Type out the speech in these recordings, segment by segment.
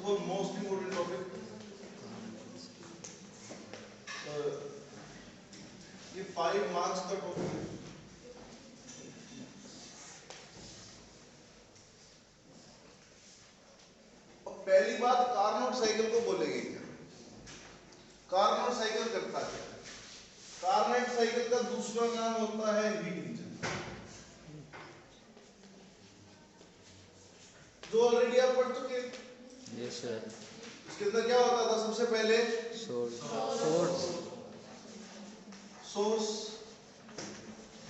Four most important topic, ये 5 marks का topic है। अब पहली बात कार्नोट साइकिल को बोलेंगे क्या? कार्नोट साइकिल करता है, कार्नोट साइकिल का दूसरा नाम होता है हीट इंजन, जो ऑलरेडी आप पढ़ चुके हैं। Yes sir. इसके अंदर क्या होता था? सबसे पहले source,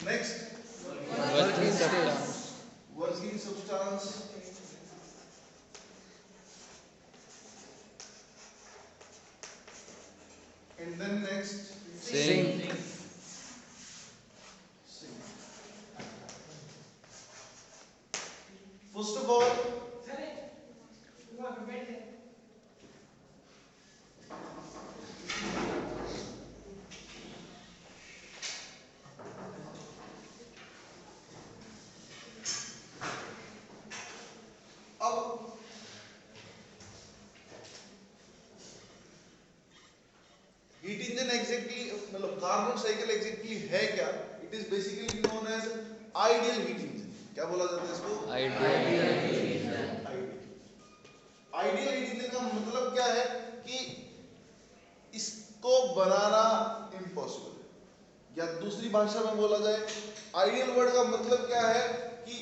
next working substance, and then next sink. First of all heat engine exactly मतलब कार्नोट साइकिल एग्जैक्टली है क्या? It is basically known as ideal heat engine. क्या बोला जाता है इसको? आइडियल। आइडियल हीट इंजन का मतलब क्या है कि इसको बनाना इम्पॉसिबल है, या दूसरी भाषा में बोला जाए आइडियल वर्ड का मतलब क्या है कि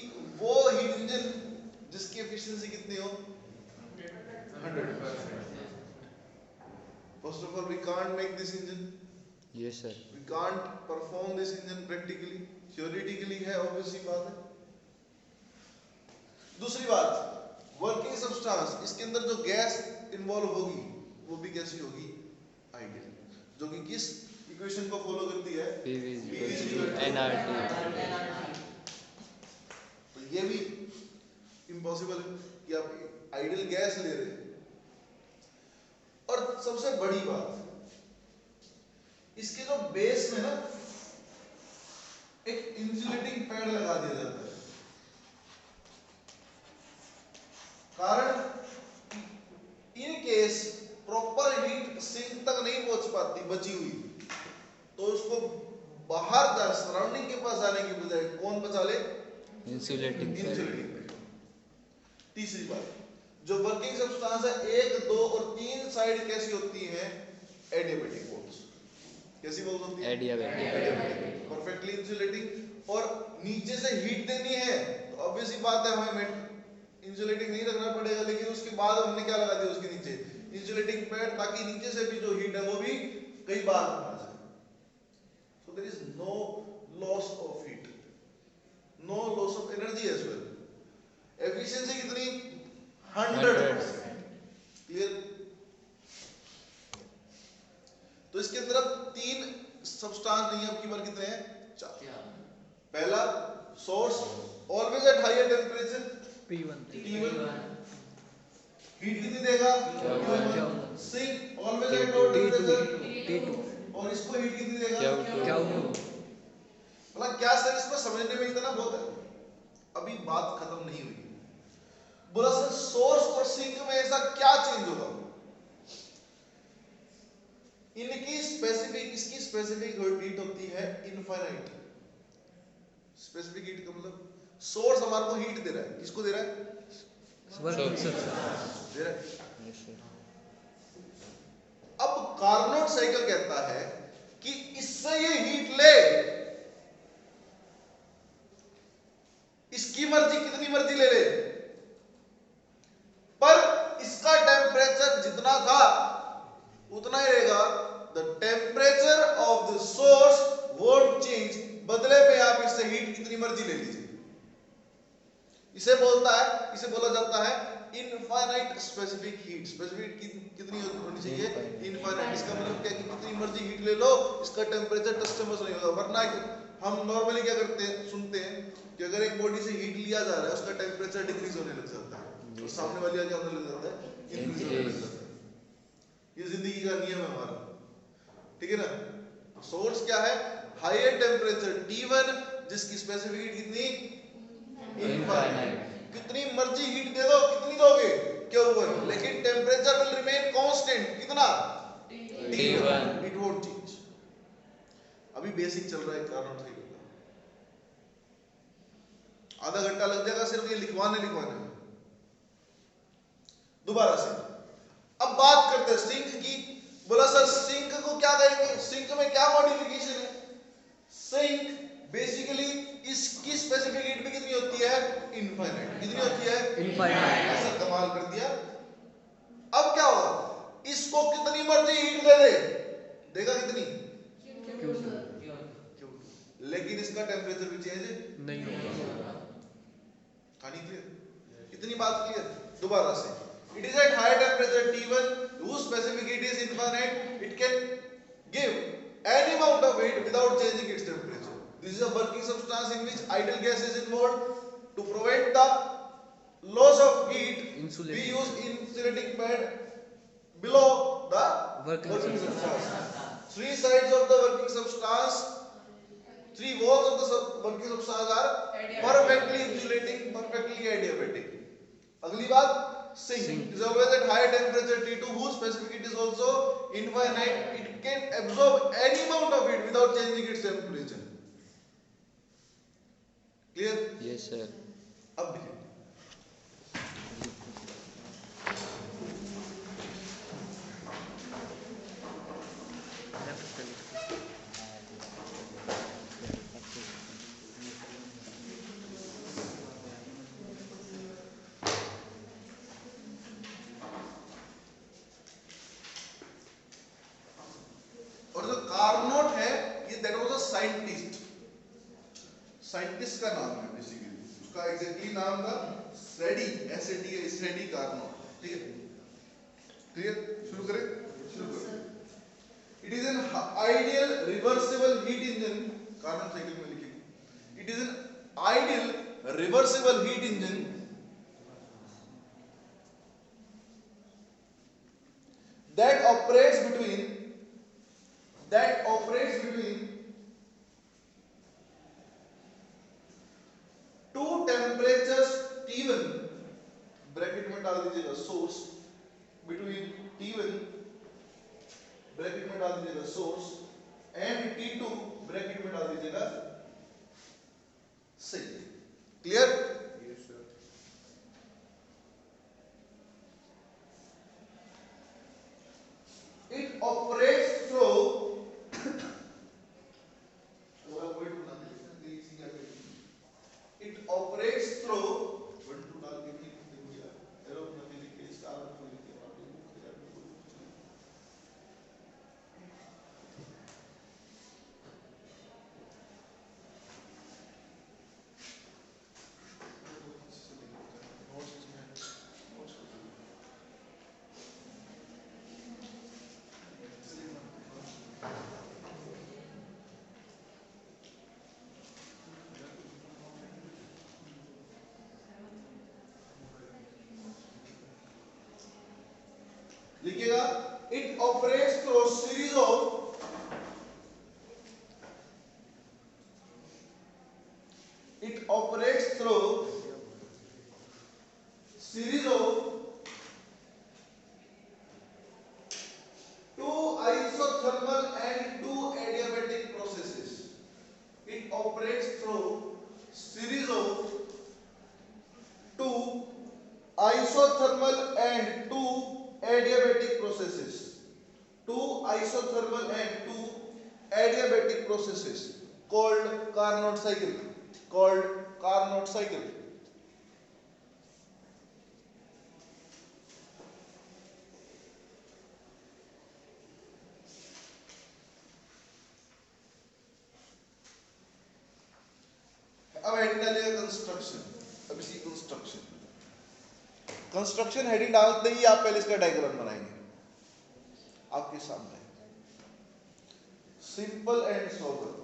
वो हीट इंजन जिसकी एफिशिएंसी कितनी हो? 100%। First of all, we can't make this engine. Yes sir. We can't perform this engine practically. Theoretically है, obviously बात है। दूसरी बात, वर्किंग सब्सटेंस, इसके अंदर जो गैस इन्वॉल्व होगी वो भी कैसी होगी? आइडियल, जो कि किस इक्वेशन को फॉलो करती है? PV/nRT। तो ये भी इम्पॉसिबल है कि आप आइडियल गैस ले रहे हैं। और सबसे बड़ी बात, इसके जो बेस में ना एक इंसुलेटिंग पैड लगा दिया जाता है, कारण in case proper heat sink तक नहीं पहुंच पाती बची हुई, तो उसको बाहर जा सराउंडिंग के पास जाने की बजाय कौन बचा ले? Insulating pad. तीसरी बात, जो वर्किंग सब्सटेंस है 1, 2 और 3 साइड कैसी होती हैं? Adiabatic balls. कैसी बोल्स होती हैं? Adiabatic, perfectly insulating. और नीचे से हीट देनी है तो ऑब्वियसली बात है हमें इंसुलेटिंग नहीं रखना पड़ेगा, लेकिन उसके बाद हमने क्या लगा दिया उसके नीचे? इंसुलेटिंग पैड, ताकि नीचे से भी जो हीट है वो भी कई बार आ जाए। So there is no loss of heat, no loss of energy as well. Efficiency कितनी? 100%। क्लियर? तो इसके अंदर अब 3 सब्सटेंस नहीं है, अब की बार कितने हैं? 4। पहला source, always at higher temperature T1। Heat कितनी देगा? Q1। Sink always at low temperature T2। और इसको हीट कितनी देगा? Q2। मतलब क्या सर, इसको समझने में इतना बहुत है, अभी बात खत्म नहीं हुई। बोला सर सोर्स और सिंक में ऐसा क्या चेंज होगा? इनकी स्पेसिफिक, इसकी स्पेसिफिक हीट होती है इनफाइनाइट। स्पेसिफिक हीट का मतलब सोर्स हमारे को हीट दे रहा है, किसको दे रहा है? दे रहा है। अब कार्नोट साइकिल कहता है कि इससे ये हीट ले, इसकी मर्जी, कितनी मर्जी ले ले, पर इसका टेम्परेचर जितना था उतना ही रहेगा। The temperature of the source won't change, बदले में आप इससे हीट कितनी मर्जी ले लीजिए। इसे बोला जाता है इनफाइनाइट स्पेसिफिक हीट। स्पेसिफिक कितनी होनी चाहिए? इनफाइनाइट। इसका मतलब क्या कि कितनी मर्जी हीट ले लो, इसका टेम्परेचर टच से मस नहीं होगा। वरना हम नॉर्मली क्या करते हैं, सुनते हैं कि अगर एक बॉडी से हीट लिया जा रहा है उसका टेम्परेचर डिक्रीज होने लग जाता है, तो सामने वाली आगे होने लग जाता है, इंक्रीज होने लग जाता है। ये जिंदगी का नियम है हमारा, ठीक है ना? सोर्स क्या है? हायर टेम्परेचर T1, जिसकी स्पेसिफिक हीट कितनी? इनफाइनाइट। कितनी मर्जी हीट दे दो, कितनी दोगे? Q1, लेकिन temperature temperature will remain constant, कितना? T1. It won't change. अभी बेसिक चल रहा है कार्नोट साइकिल का, आधा घंटा लग जाएगा सिर्फ ये लिखवाने में। दोबारा से अब बात करते हैं सिंक की। बोला सर सिंक को क्या कहेंगे, सिंक में क्या मॉडिफिकेशन है? सिंक बेसिकली इसकी स्पेसिफिक हीट भी कितनी होती है? इनफाइनाइट। कितनी होती है? इनफाइनाइट। ऐसा कमाल कर दिया। अब क्या होगा, इसको कितनी मर्जी हीट दे दे, देगा कितनी? लेकिन इसका टेम्परेचर भी चेंज नहीं होगा। कहानी क्लियर? इतनी बात क्लियर? दोबारा से, it is at high temperature T1 whose specific heat is infinite, it can give any amount of heat without changing its temperature. This is a working substance in which ideal gas is involved. To prevent the loss of heat, Insulating. we use insulating pad below the Working substance. Three sides of the working substance, three walls of the working substance are perfectly insulating, perfectly adiabatic. अगली बात, sink is always at high temperature T2 whose specific heat is also infinite. It can absorb any amount of heat without changing its temperature. Clear? Yes, sir. अब देखिए, और जो Carnot है ये that was a scientist, scientist का नाम है basically, उसका एग्जैक्टली नाम था स्ट्रेडी, एसएडी, स्ट्रेडी कार्नोट। ठीक है, क्लियर? शुरू करें? शुरू करें। It is an ideal reversible heat engine, Carnot cycle में लिखेंगे, it is an ideal reversible heat engine that operates between two temperatures T1, bracket में डाल दीजिएगा सोर्स, between T1 ब्रैकेट में डाल दीजिएगा सोर्स and T2 ब्रैकेट में डाल दीजिएगा sink. Clear? Yes sir. It operates through it operates through लिखिएगा, it operates through series of two isothermal and two adiabatic processes. It operates through series of two isothermal and two adiabatic processes. Two isothermal and two adiabatic processes called Carnot cycle. Called Carnot cycle. अब heading डालिएगा construction. अब इसी construction heading डालते ही आप पहले इसका diagram बनाएंगे आपके सामने, सिंपल एंड सोबर।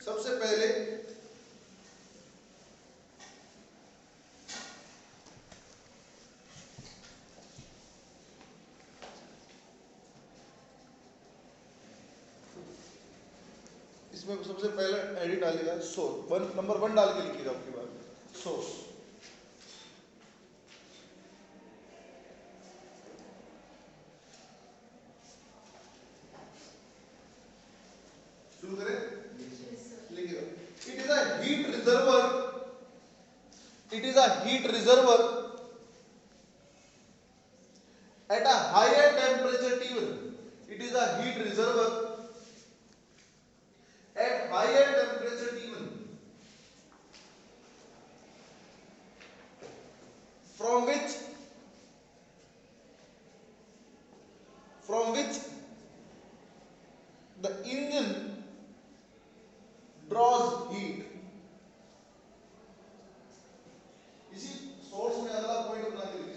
सबसे पहले इसमें सबसे पहले एडिट डालेगा सोर्स, नंबर 1 डाल के लिखिएगा आपकी बात सोर्स। शुरू करें, लिखिएगा it is a heat reservoir, it is a heat reservoir at a higher temperature T1, it is a heat reservoir at higher temperature T1 from which the engine draws heat। इसी source में अगला point बना के लिखिए,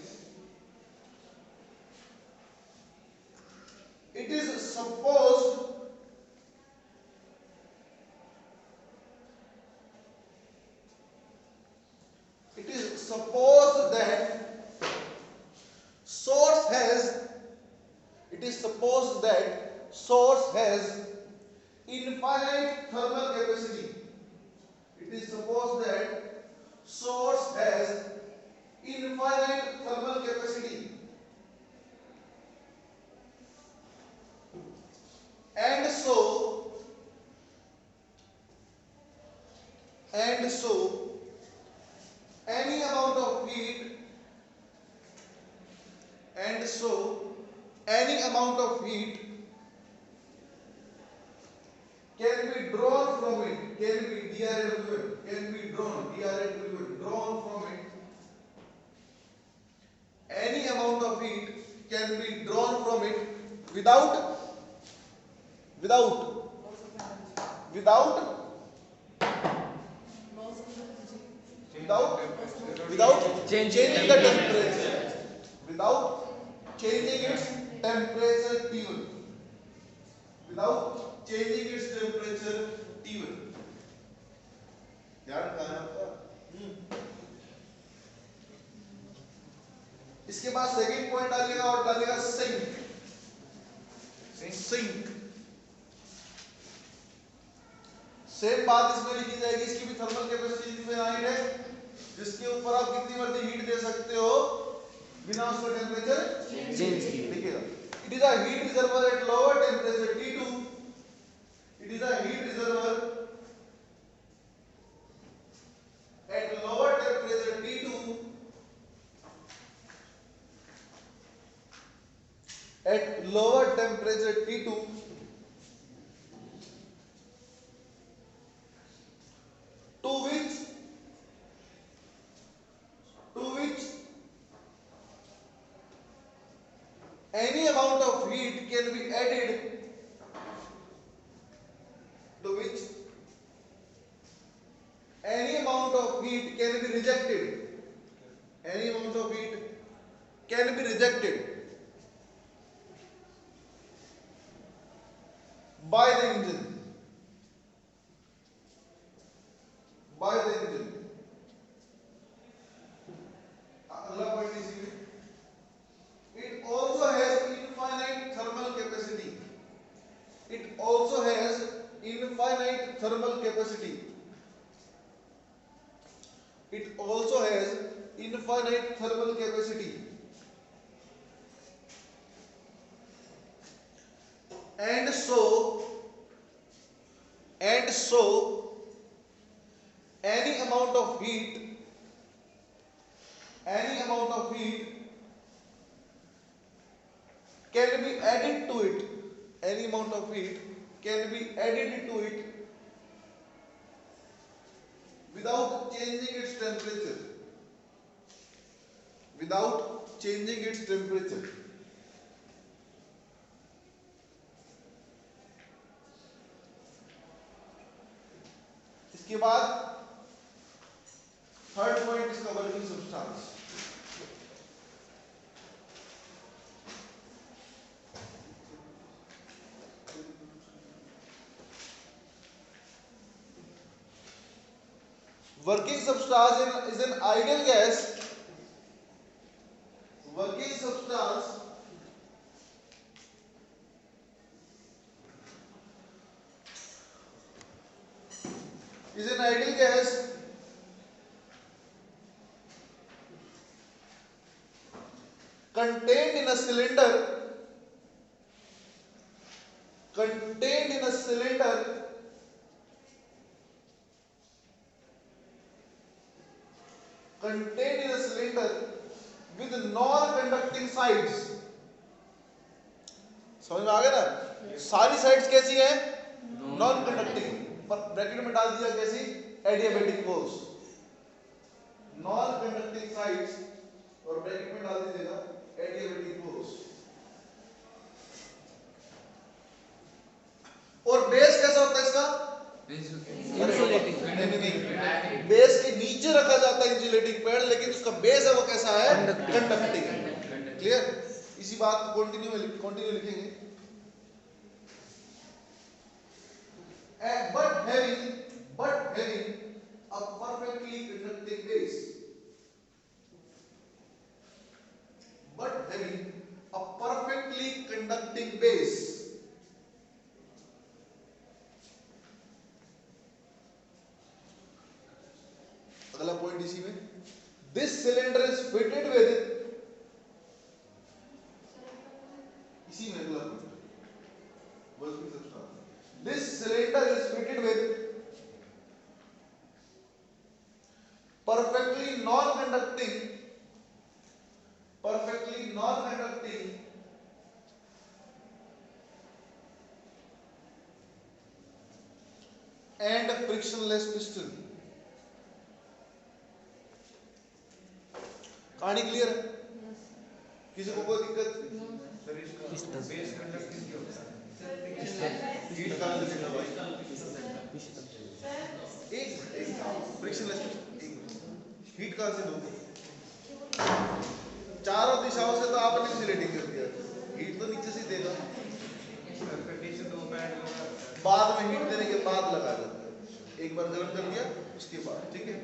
it is supposed that source has infinite thermal capacity, it is supposed that source has infinite thermal capacity and so any amount of heat can be drawn from it, can be drawn from it, any amount of heat can be drawn from it without changing the temperature, without changing its temperature T1, ध्यान रखना है आपका। इसके बाद second point डालिएगा और डालिएगा sink. Same बात इसमें लिखी जाएगी, इसकी भी थर्मल कैपेसिटी इनफाइनाइट है, जिसके ऊपर आप कितनी मर्जी हीट दे सकते हो बिना उसका टेम्परेचर चेंज किए। लिखिएगा it is a heat reservoir at lower temperature T2, it is a heat reservoir at lower temperature T2 to which any amount of heat can be added, any amount of heat can be rejected, by the engine, अगला point इसी में, it also has infinite thermal capacity, and so any amount of heat can be added to it, without changing its temperature, इसके बाद third point इसका working substance. working substance is an ideal gas. Working substance is an ideal gas contained in a cylinder, contained in a cylinder contained in a cylinder with non-conducting sides. समझ में आ गया ना? सारी sides कैसी है? Non conducting, पर bracket में डाल दिया कैसी? Adiabatic poles, non conducting sides, और ब्रैकेट में डाल दीजिएगा एडियाबैटिक पोल्स। और बेस कैसा होता है इसका? इंसुलेटिंग। नहीं, बेस के नीचे रखा जाता है इंसुलेटिंग पैड, लेकिन उसका बेस है वो कैसा है? कंडक्टिंग। क्लियर? इसी बात को कंटिन्यू लिखेंगे। but having a perfectly conducting base, but having a perfectly conducting base, अगला पॉइंट इसी में, this cylinder is fitted with, इसी में अगला point, working substance, this cylinder is fitted with perfectly non-conducting and frictionless piston। कहानी clear है? किसी को कोई दिक्कत? फ्रिक्शनलेस हीट कहां से दोगे? चारों दिशाओं से तो आपने इंसुलेटिंग कर दिया, हीट तो नीचे से देगा, बाद में हीट देने के बाद लगा जाता है, एक बार गर्म कर दिया उसके बाद। ठीक है,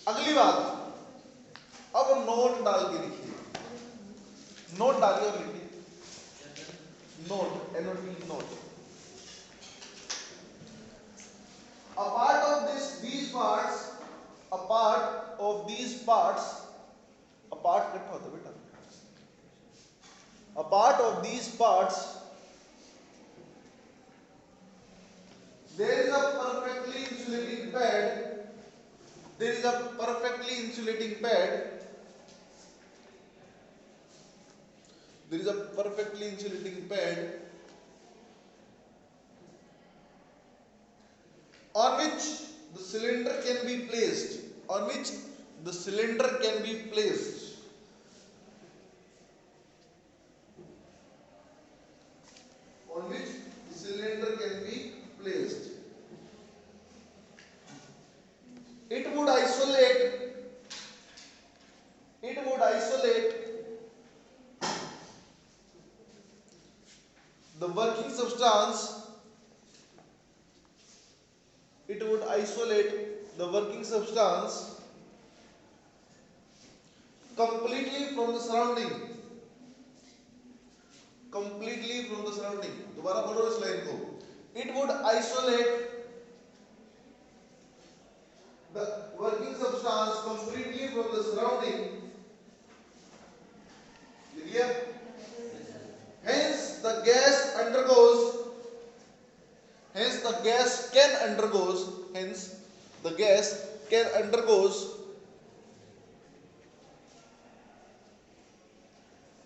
अगली बात, अब नोट डाल के लिखिए, नोट डालिए और लिखिए, note, NOT, note. A part of these parts, a part of these parts, a part इकट्ठा होता है बेटा, a part of these parts, there is a perfectly insulating pad, there is a perfectly insulating pad, there is a perfectly insulating pad on which the cylinder can be placed, on which the cylinder can be placed, on which the cylinder can be placed. It would isolate the working substance, it would isolate the working substance completely from the surrounding, completely from the surrounding। दोबारा बोलो इस line को, it would isolate the working substance completely from the surrounding, clear? Hence the gas can undergoes,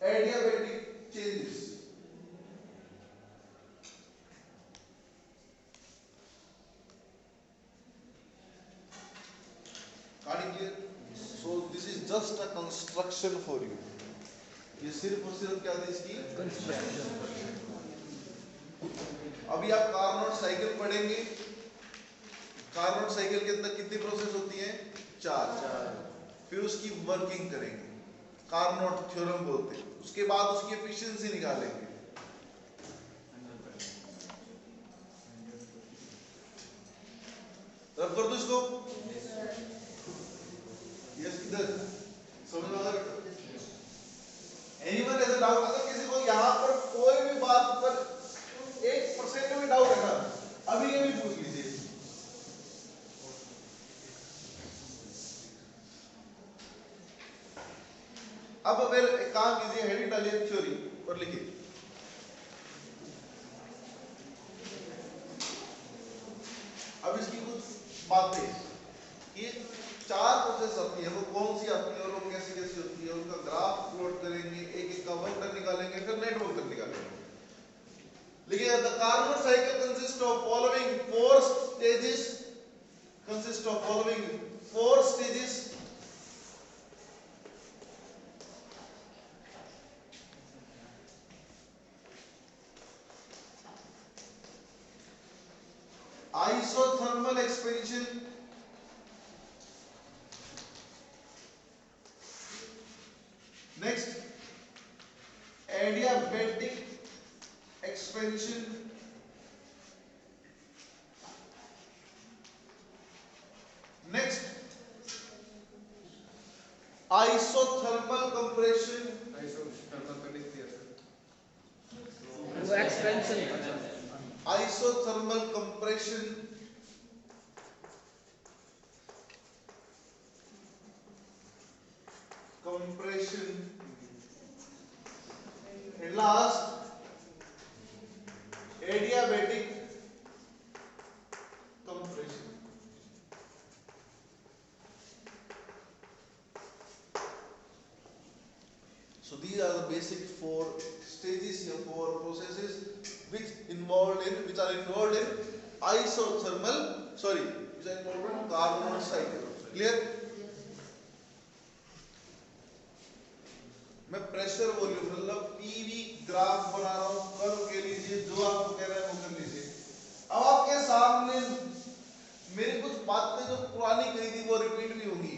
adiabatic changes। Clear? So this is just a construction for you। ये सिर्फ और सिर्फ क्या थी इसकी? कंस्ट्रक्शन। अभी आप कार्नोट साइकिल पढ़ेंगे, कार्नोट साइकिल के अंदर कितनी प्रोसेस होती है? 4। फिर उसकी वर्किंग करेंगे, कार्नोट थ्योरम बोलते हैं, उसके बाद उसकी एफिशिएंसी निकालेंगे। रब कर दो इसको। यस किधर समझ में आ रहा है? Anyone has a doubt? अगर किसी को यहाँ पर कोई भी बात पर 1% भी डाउट है ना, अभी ये भी पूछ लीजिए। अब फिर एक काम कीजिए, हेडिंग डालिए थ्योरी और लिखिए। अब इसकी कुछ बातें, ये 4 प्रोसेस आती है, वो कौन सी आती है और वो कैसी कैसी होती है, उनका ग्राफ प्लॉट करेंगे, एक एक का वर्क डन निकालेंगे, फिर नेटवर्क डन निकालेंगे। लिखिए the carbon cycle consist of following 4 stages, consist of following 4 stages. Isothermal expansion, next adiabatic expansion, next isothermal compression, वो expansion isothermal compression, compression, and last adiabatic compression. So these are the basic 4 stages or 4 processes which are involved in isothermal, which are involved in Carnot cycle. Clear? मैं pressure volume मतलब PV graph बना रहा हूं, curve के लीजिए, जो आपको कह रहा है वो कर लीजिए। अब आपके सामने मेरी कुछ बातें जो पुरानी कही थी वो रिपीट भी होंगी,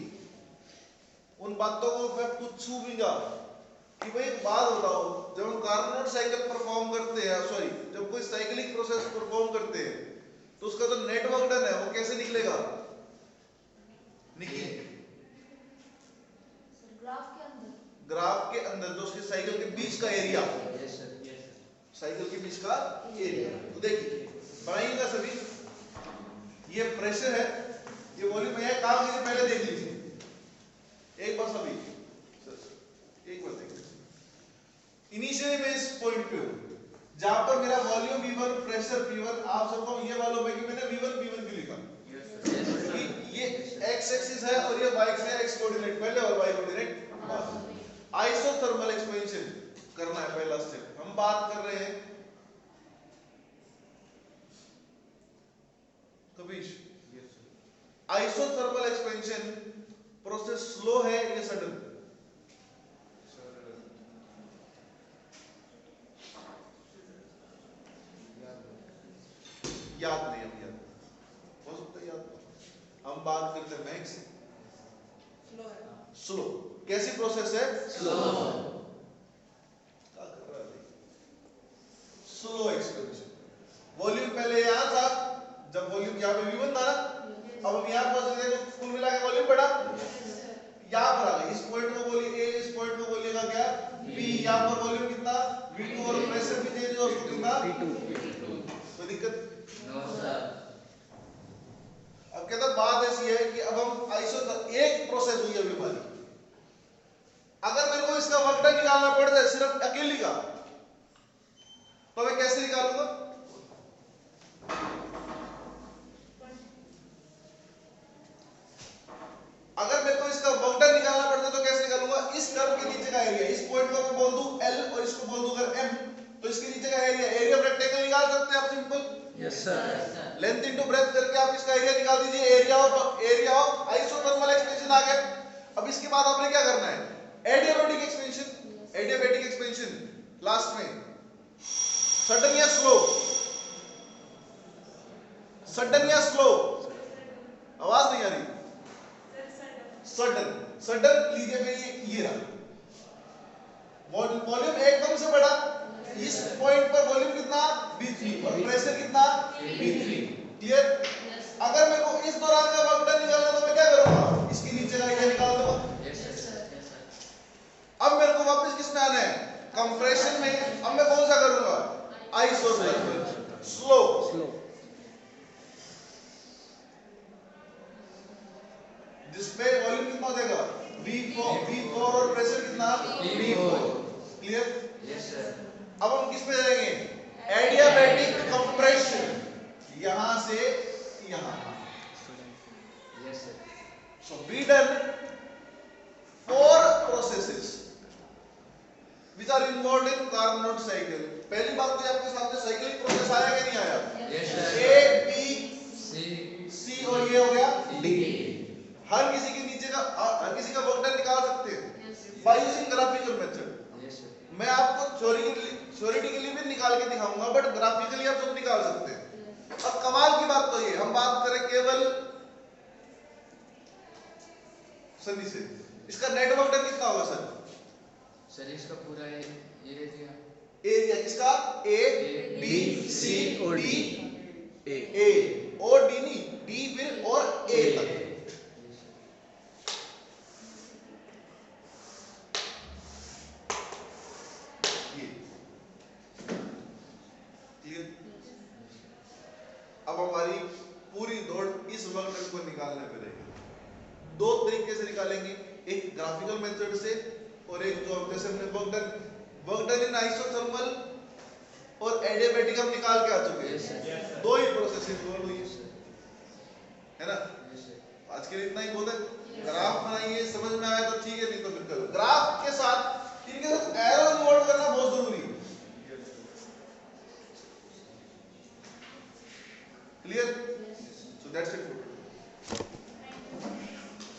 उन बातों को मैं पूछूंगा कि भाई एक बात बताओ, जब हम कार्नोट साइकिल परफॉर्म करते हैं, जब कोई साइक्लिक प्रोसेस परफॉर्म करते हैं तो उसका जो नेटवर्क डन है वो कैसे निकलेगा? निकलिए ग्राफ के अंदर जो उसके साइकिल के बीच का एरिया, साइकिल के बीच का एरिया, तो देखिए बनाइएगा सभी। ये प्रेशर है, ये वॉल्यूम है, काम कीजिए पहले देख लीजिए एक बार सभी, एक बार देखिए। इनिशियली मैं इस पॉइंट पे हूं जहां पर मेरा वॉल्यूम V1, प्रेशर P1, आप सबको ये मालूम है कि मैंने V1 P1 क्यों लिखा? ये x एक्सिस है और ये y एक्सिस है, x कोऑर्डिनेट पहले और y कोऑर्डिनेट बाद। आइसोथर्मल एक्सपेंशन करना है पहला स्टेप। हम बात कर रहे हैं कबीश, आइसोथर्मल एक्सपेंशन प्रोसेस स्लो है या सडन? याद नहीं, हम याद हो सकता है याद। हम बात करते हैं मैक्स स्लो। कैसी प्रोसेस है? स्लो। Slow expansion. वॉल्यूम पहले यहां था, जब वॉल्यूम यहां पे V1 था ना, अब हम यहां पहुंच गए तो कुल मिला के वॉल्यूम बढ़ा, यहां पर आ गए। इस पॉइंट को बोलिए A, इस पॉइंट को बोलिएगा क्या? B। यहां पर वॉल्यूम कितना? V2 और प्रेशर भी चेंज हो उसको कितना? V2। कोई दिक्कत? No sir. अब कहता बात ऐसी है कि अब हम एक प्रोसेस हुई अभी हमारी, अगर मेरे को इसका वर्क डन निकालना पड़ जाए सिर्फ अकेली का, तो मैं कैसे निकालूंगा? अगर मेरे को इसका वर्क डन निकालना पड़ता है तो कैसे निकालूंगा? इस कर्व के नीचे का एरिया, इस पॉइंट को मैं बोल दूं L और इसको बोल दूं अगर M, तो इसके नीचे का एरिया ऑफ रेक्टेंगल निकाल सकते हैं आप simple. Yes sir. Length into breadth करके आप इसका एरिया निकाल दीजिए। एरिया ऑफ आइसोथर्मल एक्सपेंशन आ गया। अब इसके बाद आपने क्या करना है? एडियाबैटिक एक्सपेंशन लास्ट में। सडन या स्लो? सडन या स्लो? आवाज नहीं आ रही। सडन लीजिए फिर ये रहा वॉल्यूम एकदम से बढ़ा, इस पॉइंट पर वॉल्यूम कितना? V3 और प्रेशर कितना? V3। क्लियर? अगर मेरे को इस दौरान का वर्क डन निकालना तो मैं क्या करूंगा, इसके नीचे का ये निकाल दूंगा। अब मेरे को वापस किस में आना है, कंप्रेशन में। अब मैं कौन सा करूंगा, आइसोथर्मल स्लो। जिसमें वॉल्यूम कितना देगा, V4 और प्रेशर कितना, V4। क्लियर? अब हम किस पे जाएंगे, एडियाबैटिक कंप्रेशन, यहां से यहां। So we done 4 processes which are involved in Carnot cycle. पहली बात तो आपके सामने साइक्लिक प्रोसेस आया कि नहीं आया, A B C और ये हो गया D। हर किसी के नीचे का हर किसी का वर्क डन निकाल सकते हैं बाय यूजिंग ग्राफिकल मेथड। मैं आपको थ्योरेटिकली भी निकाल के दिखाऊंगा, बट ग्राफिकली आप सब निकाल सकते हैं। अब कमाल की बात तो ये, हम बात करें केवल सनी से, इसका नेटवर्क डन कितना होगा सर इसका पूरा एरिया किसका, ए बी सी डी, ए और डी नहीं, डी फिर और ए तक। अब हमारी पूरी दौड़ इस वर्क डन को निकालने पे रहेगी। 2 तरीके से निकालेंगे, एक ग्राफिकल मेथड से और एक जो जैसे हमने वर्क डन इन आइसोथर्मल और एडियाबैटिक हम निकाल के आ चुके हैं। 2 ही प्रोसेस इन्वॉल्व हुई है ना। आज के लिए इतना ही बहुत है। ग्राफ बनाइए, समझ में आया तो ठीक है, नहीं तो फिर करो। ग्राफ के साथ इनके साथ एरो इन्वॉल्व करना